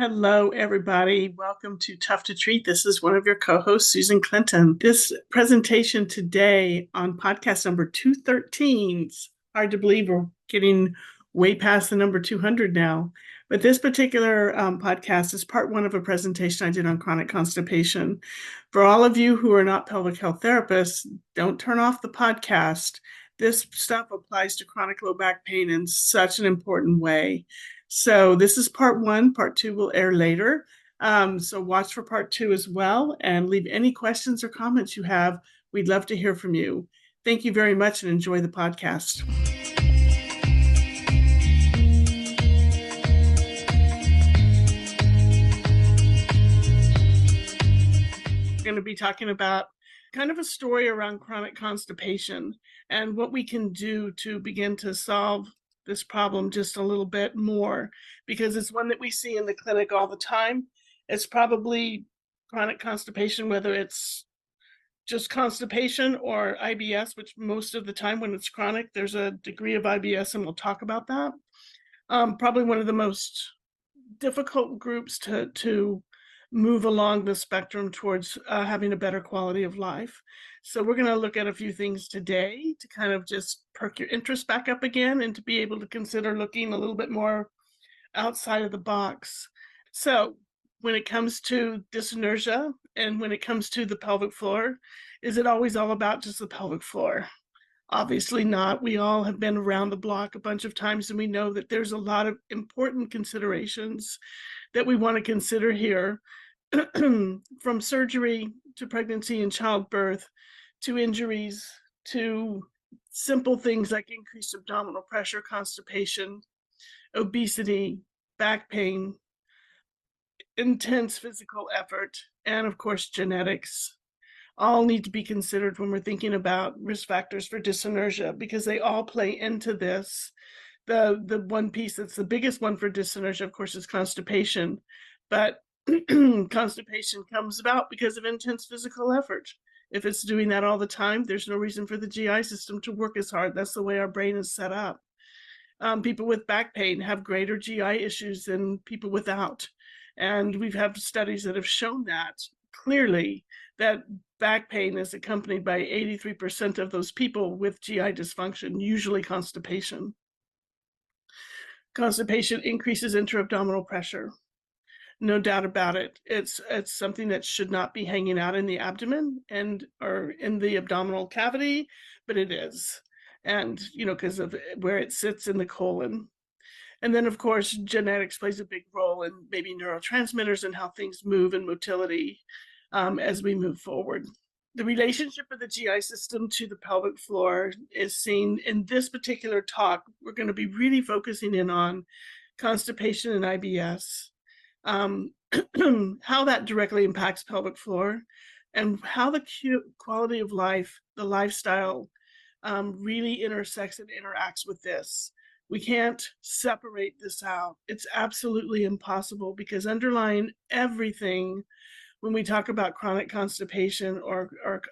Hello, everybody. Welcome to Tough to Treat. This is one of your co-hosts, Susan Clinton. This presentation today on podcast number 213, it's hard to believe we're getting way past the number 200 now. But this particular podcast is part one of a presentation I did on chronic constipation. For all of you who are not pelvic health therapists, don't turn off the podcast. This stuff applies to chronic low back pain in such an important way. So this is part one. Part two will air later. So watch for part two as well, and leave any questions or comments you have. We'd love to hear from you. Thank you very much and enjoy the podcast. We're going to be talking about kind of a story around chronic constipation and what we can do to begin to solve this problem just a little bit more, because it's one that we see in the clinic all the time. It's probably chronic constipation, whether it's just constipation or IBS, which most of the time when it's chronic, there's a degree of IBS, and we'll talk about that. Probably one of the most difficult groups to move along the spectrum towards having a better quality of life. So we're going to look at a few things today to kind of just perk your interest back up again and to be able to consider looking a little bit more outside of the box. So when it comes to dyssynergia and when it comes to the pelvic floor, is it always all about just the pelvic floor? Obviously not. We all have been around the block a bunch of times, and we know that there's a lot of important considerations that we want to consider here, from surgery to pregnancy and childbirth, to injuries, to simple things like increased abdominal pressure, constipation, obesity, back pain, intense physical effort, and of course, genetics. All need to be considered when we're thinking about risk factors for dyssynergia, because they all play into this. The one piece that's the biggest one for dyssynergia, of course, is constipation. But constipation comes about because of intense physical effort. If it's doing that all the time, there's no reason for the GI system to work as hard. That's the way our brain is set up. People with back pain have greater GI issues than people without. And we've had studies that have shown that clearly, that back pain is accompanied by 83% of those people with GI dysfunction, usually constipation. Constipation increases intra-abdominal pressure. No doubt about it. It's something that should not be hanging out in the abdomen or in the abdominal cavity, but it is. And, because of where it sits in the colon. And then, of course, genetics plays a big role in maybe neurotransmitters and how things move and motility as we move forward. The relationship of the GI system to the pelvic floor is seen in this particular talk. We're going to be really focusing in on constipation and IBS, how that directly impacts pelvic floor, and how the quality of life, the lifestyle, really intersects and interacts with this. We can't separate this out. It's absolutely impossible, because underlying everything when we talk about chronic constipation or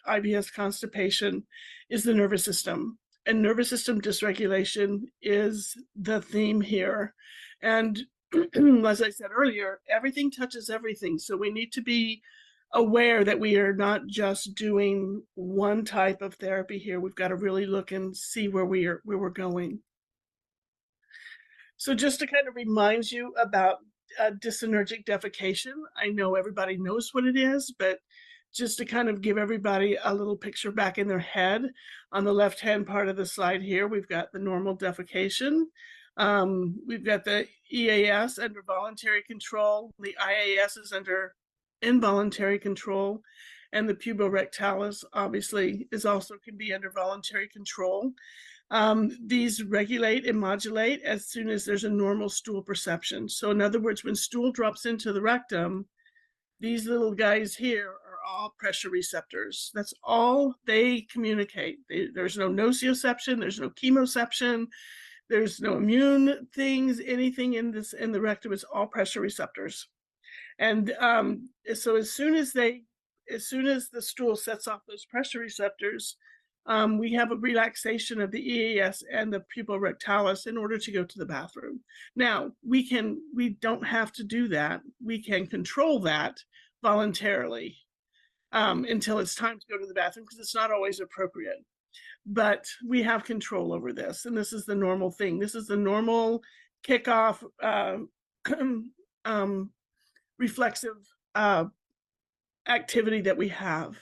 IBS constipation is the nervous system. And nervous system dysregulation is the theme here. And as I said earlier, everything touches everything. So we need to be aware that we are not just doing one type of therapy here. We've got to really look and see where we're going. So just to kind of remind you about dysynergic defecation, I know everybody knows what it is, but just to kind of give everybody a little picture back in their head, on the left-hand part of the slide here, we've got the normal defecation. We've got the EAS under voluntary control. The IAS is under involuntary control. And the puborectalis obviously can be under voluntary control. These regulate and modulate as soon as there's a normal stool perception. So in other words, when stool drops into the rectum, these little guys here are all pressure receptors. That's all they communicate. There's no nociception, there's no chemoception, there's no immune things, anything in the rectum is all pressure receptors. And so as soon as the stool sets off those pressure receptors, we have a relaxation of the EAS and the puborectalis in order to go to the bathroom. Now, we don't have to do that. we can control that voluntarily until it's time to go to the bathroom, because it's not always appropriate. But we have control over this, and this is the normal thing. This is the normal kickoff reflexive activity that we have.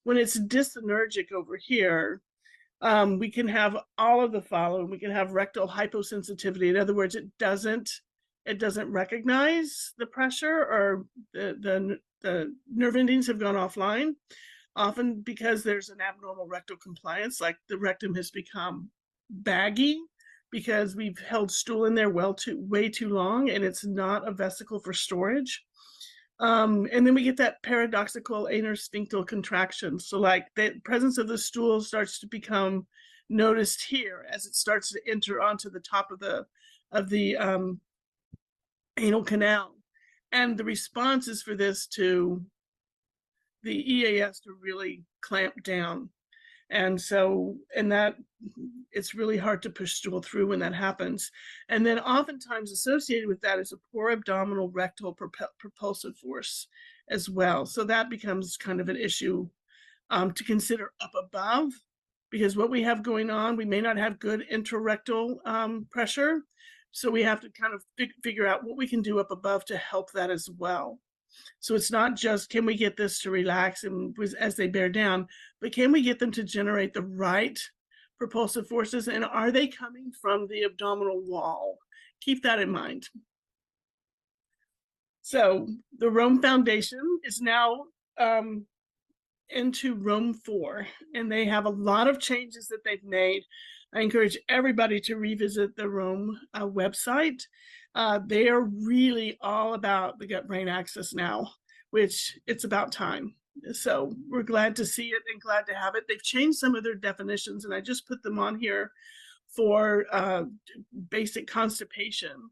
When it's dysynergic over here, we can have all of the following. We can have rectal hyposensitivity. In other words, it doesn't recognize the pressure, or the nerve endings have gone offline, often because there's an abnormal rectal compliance, like the rectum has become baggy because we've held stool in there way too long, and it's not a vesicle for storage. And then we get that paradoxical interstinctal contraction. So like the presence of the stool starts to become noticed here as it starts to enter onto the top of the anal canal. And the response is for this to the EAS to really clamp down. And so, that it's really hard to push stool through when that happens. And then oftentimes associated with that is a poor abdominal rectal propulsive force as well. So that becomes kind of an issue to consider up above, because what we have going on, we may not have good intrarectal pressure. So we have to kind of figure out what we can do up above to help that as well. So it's not just, can we get this to relax and as they bear down, but can we get them to generate the right propulsive forces, and are they coming from the abdominal wall? Keep that in mind. So the Rome Foundation is now into Rome 4, and they have a lot of changes that they've made. I encourage everybody to revisit the Rome website. They are really all about the gut-brain axis now, which it's about time. So we're glad to see it and glad to have it. They've changed some of their definitions, and I just put them on here for basic constipation.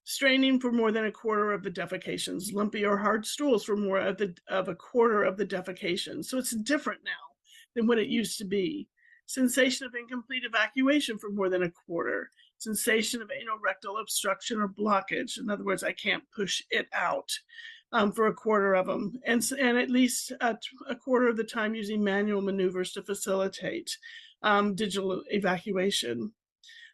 Straining for more than a quarter of the defecations, lumpy or hard stools for more of a quarter of the defecations. So it's different now than what it used to be. Sensation of incomplete evacuation for more than a quarter. Sensation of anorectal obstruction or blockage. In other words, I can't push it out for a quarter of them. And at least a quarter of the time using manual maneuvers to facilitate digital evacuation.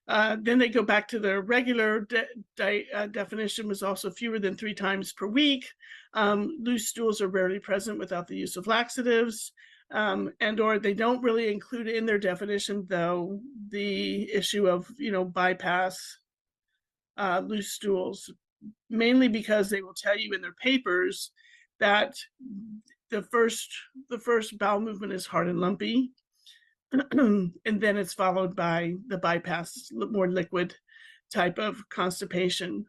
Then they go back to their regular definition, was also fewer than 3 times per week. Loose stools are rarely present without the use of laxatives. And or they don't really include in their definition, though, the issue of, bypass loose stools, mainly because they will tell you in their papers that the first bowel movement is hard and lumpy, and then it's followed by the bypass, more liquid type of constipation.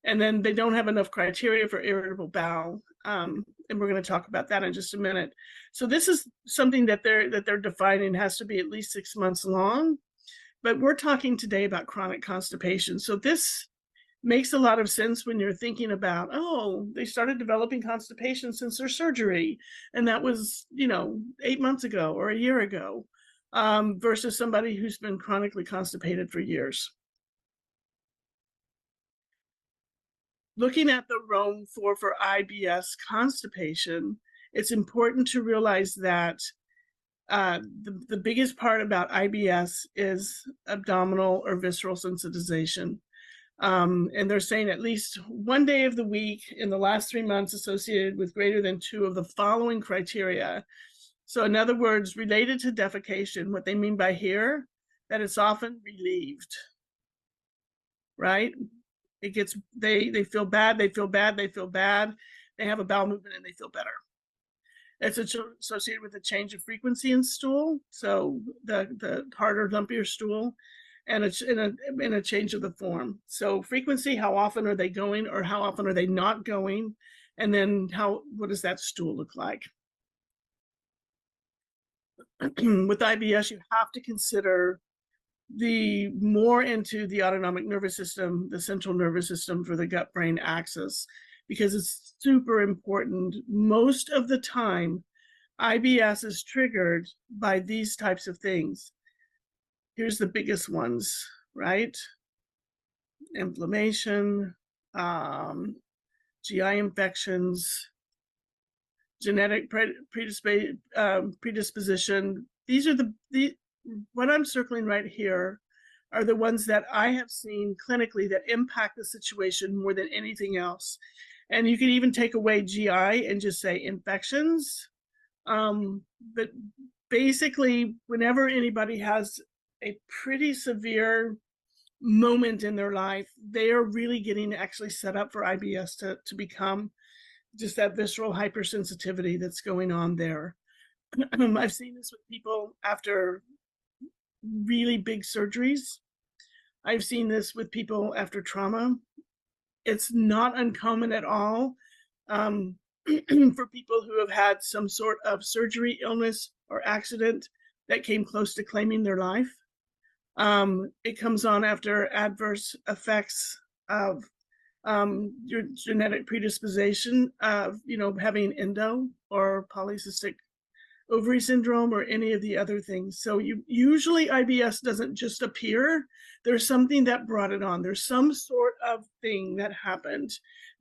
And then they don't have enough criteria for irritable bowel. And we're going to talk about that in just a minute. So this is something that they're defining has to be at least 6 months long. But we're talking today about chronic constipation. So this makes a lot of sense when you're thinking about, oh, they started developing constipation since their surgery, and that was 8 months ago or a year ago, versus somebody who's been chronically constipated for years. Looking at the Rome 4 for IBS constipation, it's important to realize that the biggest part about IBS is abdominal or visceral sensitization. And they're saying at least 1 day of the week in the last 3 months associated with greater than 2 of the following criteria. So in other words, related to defecation, what they mean by here, that it's often relieved, right? It gets, they feel bad, they have a bowel movement and they feel better. It's associated with a change of frequency in stool, so the harder, lumpier stool, and it's in a change of the form. So frequency, how often are they going, or how often are they not going, and then what does that stool look like? With IBS, you have to consider the more into the autonomic nervous system, the central nervous system for the gut-brain axis, because it's super important. Most of the time, IBS is triggered by these types of things. Here's the biggest ones, right? Inflammation, GI infections, genetic predisposition. These are the what I'm circling right here are the ones that I have seen clinically that impact the situation more than anything else. And you can even take away GI and just say infections. But basically, whenever anybody has a pretty severe moment in their life, they are really getting actually set up for IBS to become just that visceral hypersensitivity that's going on there. I've seen this with people after really big surgeries. I've seen this with people after trauma. It's not uncommon at all for people who have had some sort of surgery, illness, or accident that came close to claiming their life. It comes on after adverse effects of your genetic predisposition of, having endo or polycystic ovary syndrome or any of the other things. So usually IBS doesn't just appear. There's something that brought it on. There's some sort of thing that happened,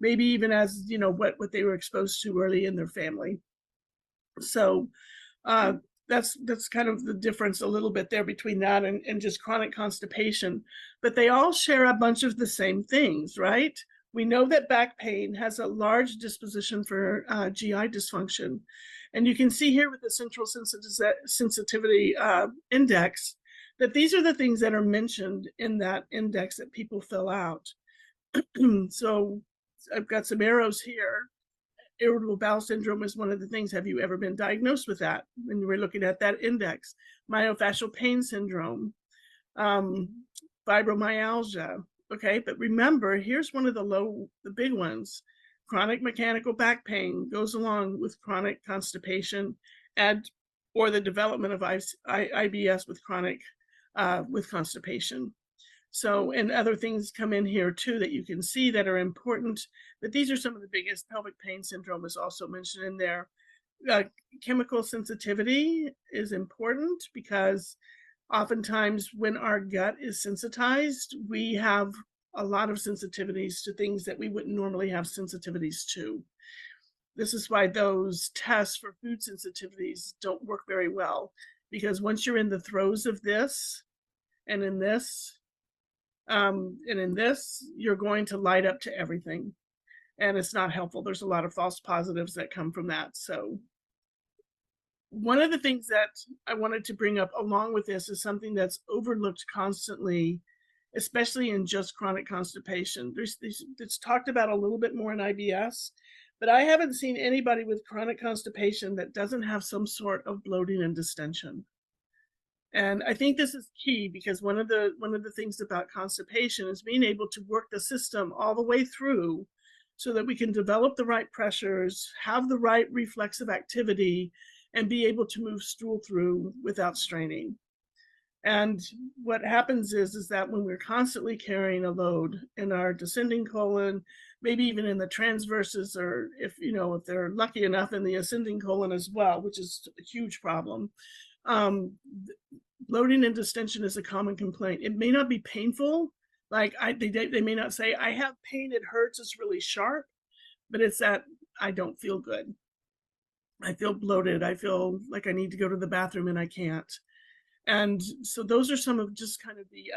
maybe even as, what they were exposed to early in their family. So that's kind of the difference a little bit there between that and just chronic constipation. But they all share a bunch of the same things, right? We know that back pain has a large disposition for GI dysfunction. And you can see here with the central sensitivity index that these are the things that are mentioned in that index that people fill out. So I've got some arrows here. Irritable bowel syndrome is one of the things. Have you ever been diagnosed with that? When you were looking at that index, myofascial pain syndrome, fibromyalgia. Okay, but remember, here's one of the big ones. Chronic mechanical back pain goes along with chronic constipation or the development of IBS with with constipation. So, and other things come in here too that you can see that are important, but these are some of the biggest. Pelvic pain syndrome is also mentioned in there. Chemical sensitivity is important because oftentimes when our gut is sensitized, we have a lot of sensitivities to things that we wouldn't normally have sensitivities to. This is why those tests for food sensitivities don't work very well, because once you're in the throes of this and in this, you're going to light up to everything. And it's not helpful. There's a lot of false positives that come from that. So one of the things that I wanted to bring up along with this is something that's overlooked constantly, especially in just chronic constipation. It's talked about a little bit more in IBS, but I haven't seen anybody with chronic constipation that doesn't have some sort of bloating and distension. And I think this is key because one of the things about constipation is being able to work the system all the way through so that we can develop the right pressures, have the right reflexive activity, and be able to move stool through without straining. And what happens is that when we're constantly carrying a load in our descending colon, maybe even in the transverses, or if they're lucky enough in the ascending colon as well, which is a huge problem, bloating and distension is a common complaint. It may not be painful. Like they may not say, I have pain, it hurts, it's really sharp, but it's that I don't feel good. I feel bloated. I feel like I need to go to the bathroom and I can't. And so those are some of just kind of the,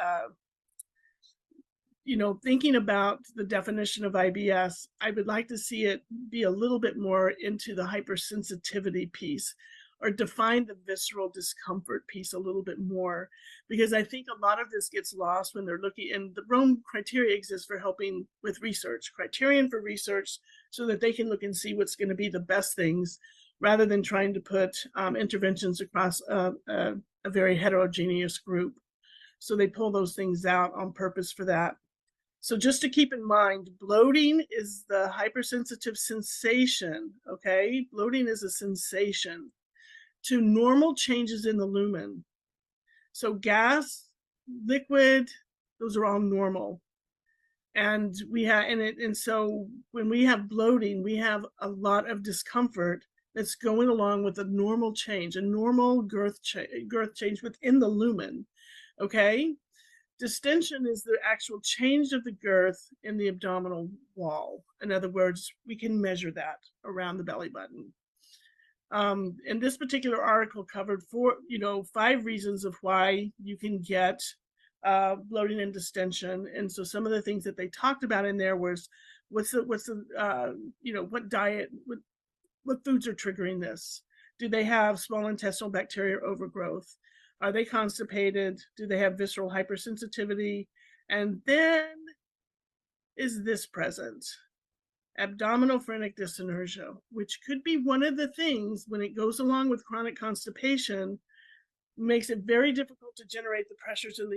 thinking about the definition of IBS, I would like to see it be a little bit more into the hypersensitivity piece, or define the visceral discomfort piece a little bit more, because I think a lot of this gets lost when they're looking, and the Rome criteria exists for helping with research, criterion for research, so that they can look and see what's going to be the best things, rather than trying to put interventions across a very heterogeneous group. So they pull those things out on purpose for that. So just to keep in mind, bloating is the hypersensitive sensation, okay? Bloating is a sensation to normal changes in the lumen. So gas, liquid, those are all normal. And so when we have bloating, we have a lot of discomfort that's going along with a normal change, a normal girth change within the lumen, okay? Distension is the actual change of the girth in the abdominal wall. In other words, we can measure that around the belly button. And this particular article covered 5 reasons of why you can get bloating and distension. And so some of the things that they talked about in there was what diet, what foods are triggering this? Do they have small intestinal bacteria overgrowth? Are they constipated? Do they have visceral hypersensitivity? And then is this present? Abdominal phrenic dyssynergia, which could be one of the things when it goes along with chronic constipation, makes it very difficult to generate the pressures in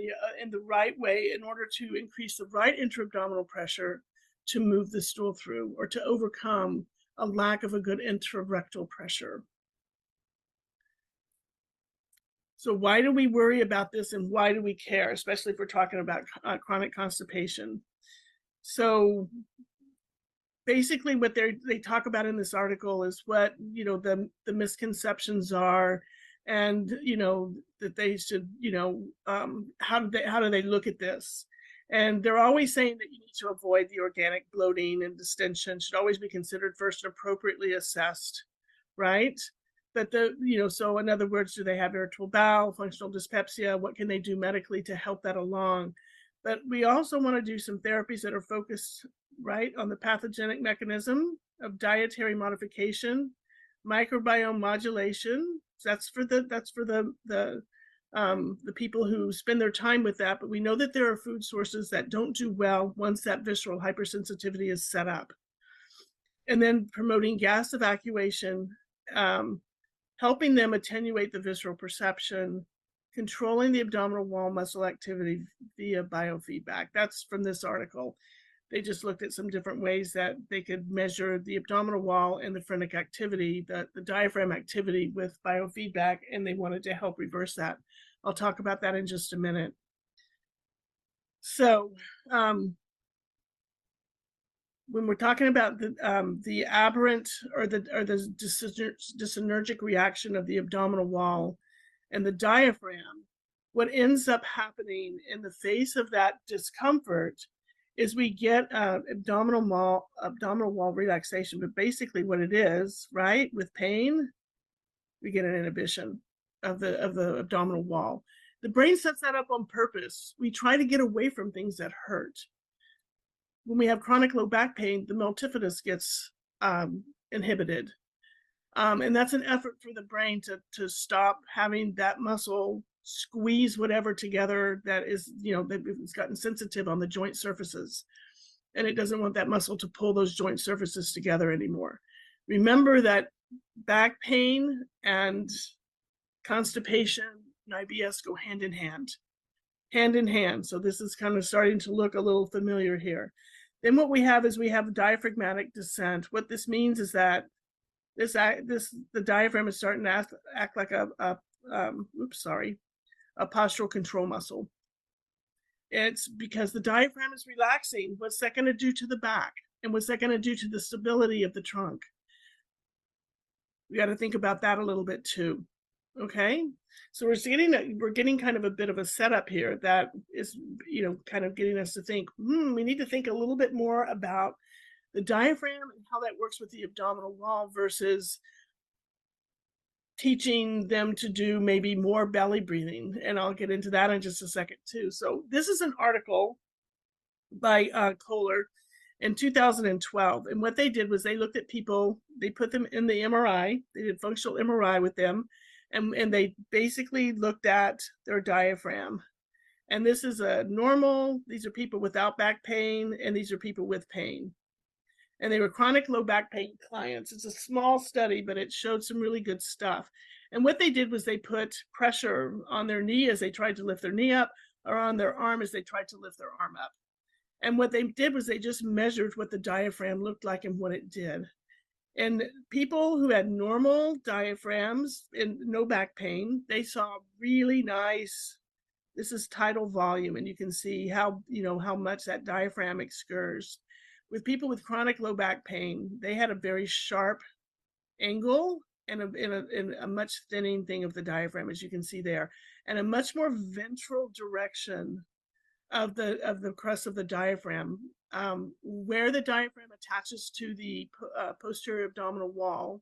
the right way in order to increase the right intra-abdominal pressure to move the stool through or to overcome a lack of a good intrarectal pressure. So why do we worry about this and why do we care, especially if we're talking about chronic constipation? So basically what they talk about in this article is what, the misconceptions are, and, that they should, how do they look at this? And they're always saying that you need to avoid the organic bloating, and distension should always be considered first and appropriately assessed, right? But so in other words, do they have irritable bowel, functional dyspepsia? What can they do medically to help that along? But we also want to do some therapies that are focused right on the pathogenic mechanism of dietary modification, microbiome modulation. That's for the people who spend their time with that. But we know that there are food sources that don't do well once that visceral hypersensitivity is set up. And then promoting gas evacuation, helping them attenuate the visceral perception, controlling the abdominal wall muscle activity via biofeedback. That's from this article. They just looked at some different ways that they could measure the abdominal wall and the phrenic activity, the diaphragm activity with biofeedback, and they wanted to help reverse that. I'll talk about that in just a minute. So when we're talking about the aberrant or the dyssynergic reaction of the abdominal wall and the diaphragm, what ends up happening in the face of that discomfort is we get abdominal wall relaxation. But basically what it is, right, with pain, we get an inhibition of the abdominal wall. The brain sets that up on purpose. We try to get away from things that hurt. When we have chronic low back pain, the multifidus gets inhibited. And that's an effort for the brain to stop having that muscle squeeze whatever together that is, that it's gotten sensitive on the joint surfaces. And it doesn't want that muscle to pull those joint surfaces together anymore. Remember that back pain and constipation and IBS go hand in hand. Hand in hand. So this is kind of starting to look a little familiar here. Then what we have is we have diaphragmatic descent. What this means is that the diaphragm is starting to act like a postural control muscle. It's because the diaphragm is relaxing. What's that going to do to the back? And what's that going to do to the stability of the trunk? We got to think about that a little bit too. Okay, so we're getting kind of a bit of a setup here that is, kind of getting us to think, we need to think a little bit more about the diaphragm and how that works with the abdominal wall versus teaching them to do maybe more belly breathing. And I'll get into that in just a second too. So this is an article by Kohler in 2012. And what they did was they looked at people, they put them in the MRI, they did functional MRI with them, and they basically looked at their diaphragm. And this is these are people without back pain, and these are people with pain. And they were chronic low back pain clients. It's a small study, but it showed some really good stuff. And what they did was they put pressure on their knee as they tried to lift their knee up, or on their arm as they tried to lift their arm up. And what they did was they just measured what the diaphragm looked like and what it did. And people who had normal diaphragms and no back pain, they saw really nice, this is tidal volume, and you can see how much that diaphragm excurs. With people with chronic low back pain, they had a very sharp angle and a much thinning thing of the diaphragm, as you can see there, and a much more ventral direction of the crust of the diaphragm. Where the diaphragm attaches to the posterior abdominal wall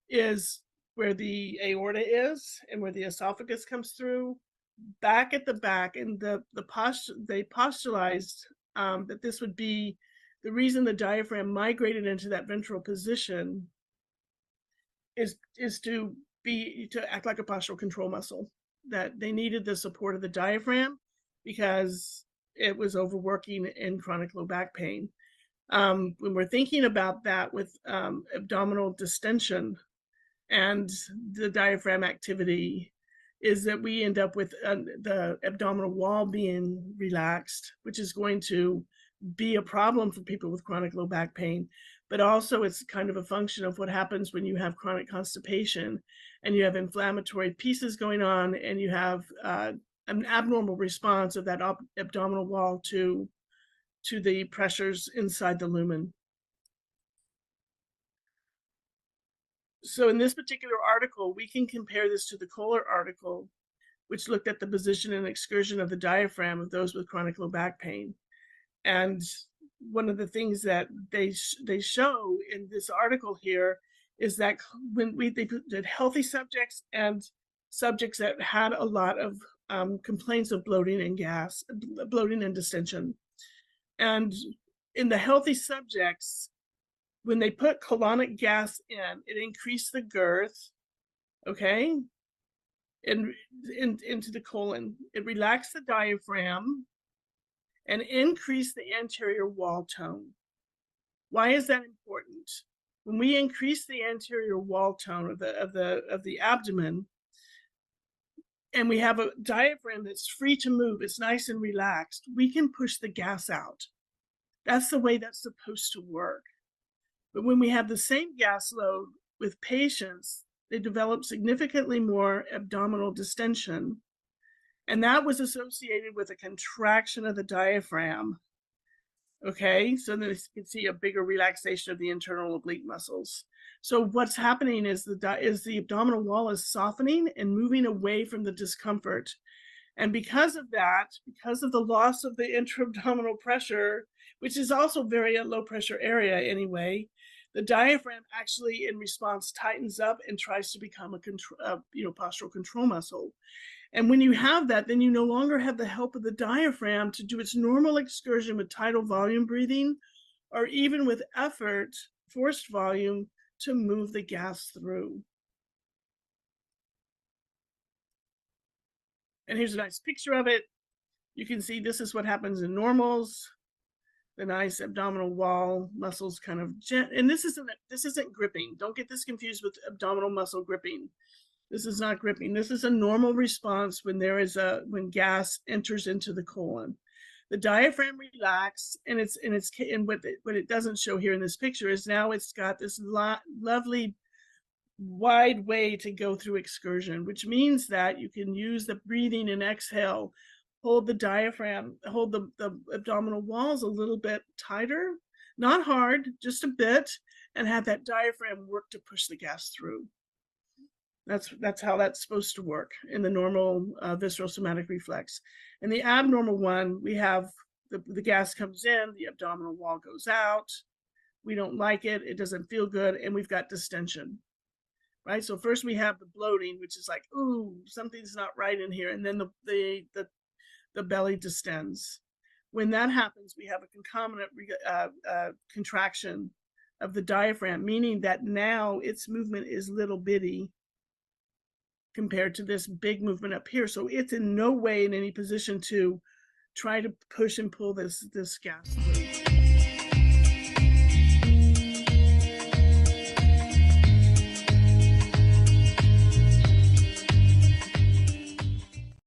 is where the aorta is and where the esophagus comes through. Back at the back, and they postulated that this would be the reason the diaphragm migrated into that ventral position is to act like a postural control muscle, that they needed the support of the diaphragm because it was overworking in chronic low back pain. When we're thinking about that with abdominal distension and the diaphragm activity, is that we end up with the abdominal wall being relaxed, which is going to be a problem for people with chronic low back pain. But also it's kind of a function of what happens when you have chronic constipation and you have inflammatory pieces going on, and you have an abnormal response of that abdominal wall to the pressures inside the lumen. So in this particular article, we can compare this to the Kohler article, which looked at the position and excursion of the diaphragm of those with chronic low back pain. And one of the things that they show in this article here is that when they did healthy subjects and subjects that had a lot of complaints of bloating and distension. And in the healthy subjects, when they put colonic gas in, it increased the girth, okay, and into the colon. It relaxed the diaphragm and increased the anterior wall tone. Why is that important? When we increase the anterior wall tone of the abdomen, and we have a diaphragm that's free to move, it's nice and relaxed, we can push the gas out. That's the way that's supposed to work. But when we have the same gas load with patients, they develop significantly more abdominal distension. And that was associated with a contraction of the diaphragm. Okay, so then you can see a bigger relaxation of the internal oblique muscles. So what's happening is the abdominal wall is softening and moving away from the discomfort. And because of that, because of the loss of the intra-abdominal pressure, which is also very a low pressure area anyway, the diaphragm actually in response tightens up and tries to become a postural control muscle. And when you have that, then you no longer have the help of the diaphragm to do its normal excursion with tidal volume breathing, or even with effort, forced volume, to move the gas through. And here's a nice picture of it. You can see this is what happens in normals. The nice abdominal wall muscles kind of, and this isn't gripping. Don't get this confused with abdominal muscle gripping. This is not gripping. This is a normal response when when gas enters into the colon. The diaphragm relaxes, and what it doesn't show here in this picture is now it's got this lovely wide way to go through excursion, which means that you can use the breathing and exhale, hold the diaphragm, hold the abdominal walls a little bit tighter, not hard, just a bit, and have that diaphragm work to push the gas through. That's how that's supposed to work in the normal visceral somatic reflex. In the abnormal one, we have the gas comes in, the abdominal wall goes out. We don't like it. It doesn't feel good. And we've got distension, right? So first we have the bloating, which is like, ooh, something's not right in here. And then the belly distends. When that happens, we have a concomitant contraction of the diaphragm, meaning that now its movement is little bitty compared to this big movement up here. So it's in no way in any position to try to push and pull this gas.